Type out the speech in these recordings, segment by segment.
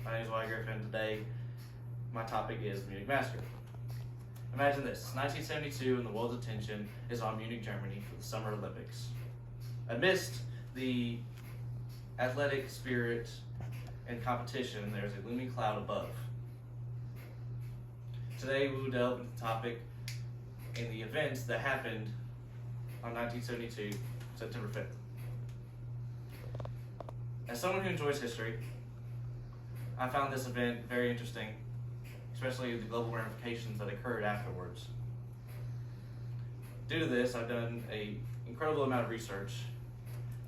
My name is Wyatt Griffin. Today, my topic is the Munich Massacre. Imagine this, 1972 and the world's attention is on Munich, Germany for the Summer Olympics. Amidst the athletic spirit and competition, there's a looming cloud above. Today we will delve into the topic and the events that happened on 1972, September 5th. As someone who enjoys history, I found this event very interesting, especially the global ramifications that occurred afterwards. Due to this, I've done an incredible amount of research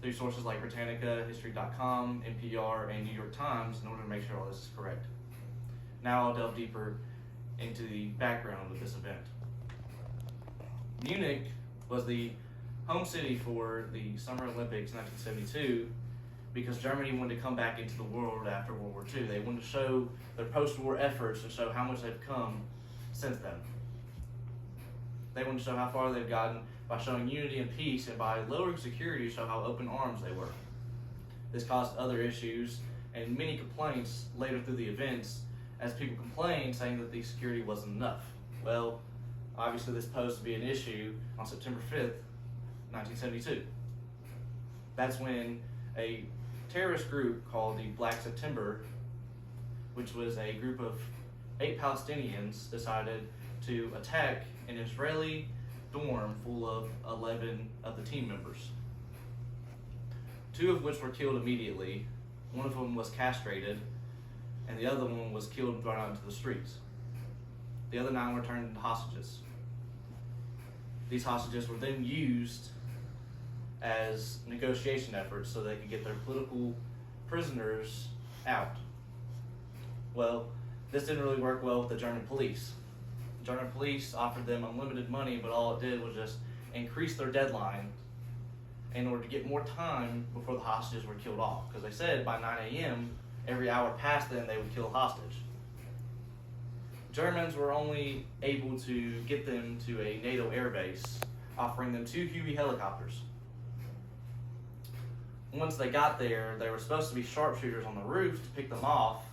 through sources like Britannica, History.com, NPR, and New York Times in order to make sure all this is correct. Now I'll delve deeper into the background of this event. Munich was the home city for the Summer Olympics in 1972 because Germany wanted to come back into the world after World War II. They wanted to show their post-war efforts and show how much they've come since then. They wanted to show how far they've gotten by showing unity and peace, and by lowering security to show how open arms they were. This caused other issues and many complaints later through the events as people complained, saying that the security wasn't enough. Well, obviously this posed to be an issue on September 5th, 1972. That's when a terrorist group called the Black September, which was a group of 8 Palestinians, decided to attack an Israeli dorm full of 11 of the team members. 2 of which were killed immediately. One of them was castrated, and the other one was killed and thrown out into the streets. The other 9 were turned into hostages. These hostages were then used as negotiation efforts so they could get their political prisoners out. Well, this didn't really work well with the German police. The German police offered them unlimited money, but all it did was just increase their deadline in order to get more time before the hostages were killed off. Because they said by 9 a.m., every hour past then, they would kill a hostage. Germans were only able to get them to a NATO air base, offering them 2 Huey helicopters. Once they got there, there were supposed to be sharpshooters on the roof to pick them off,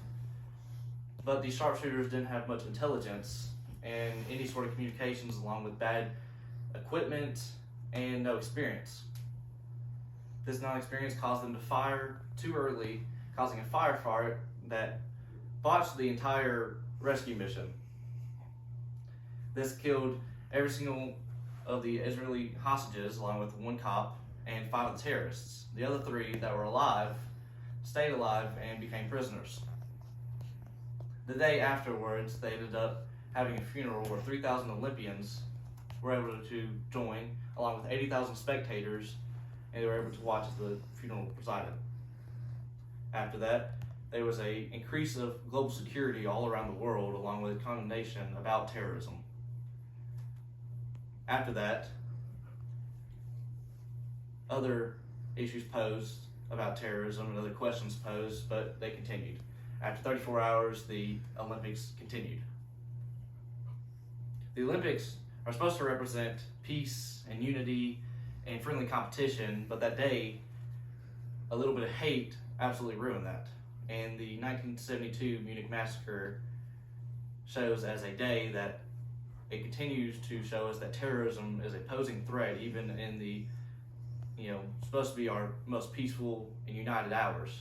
but these sharpshooters didn't have much intelligence and any sort of communications, along with bad equipment and no experience. This non-experience caused them to fire too early, causing a firefight that botched the entire rescue mission. This killed every single of the Israeli hostages, along with 1 cop and 5 of the terrorists. The other 3 that were alive stayed alive and became prisoners. The day afterwards, they ended up having a funeral where 3,000 Olympians were able to join, along with 80,000 spectators, and they were able to watch as the funeral presided. After that, there was an increase of global security all around the world, along with condemnation about terrorism. After that, other issues posed about terrorism and other questions posed, but they continued. After 34 hours, the Olympics continued. The Olympics are supposed to represent peace and unity and friendly competition, but that day, a little bit of hate absolutely ruined that. And the 1972 Munich Massacre shows as a day that it continues to show us that terrorism is a posing threat, even in the supposed to be our most peaceful and united hours.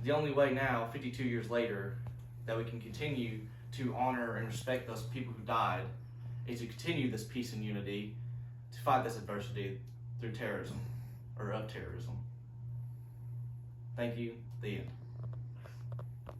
The only way now, 52 years later, that we can continue to honor and respect those people who died is to continue this peace and unity, to fight this adversity through terrorism, or of terrorism. Thank you. The end.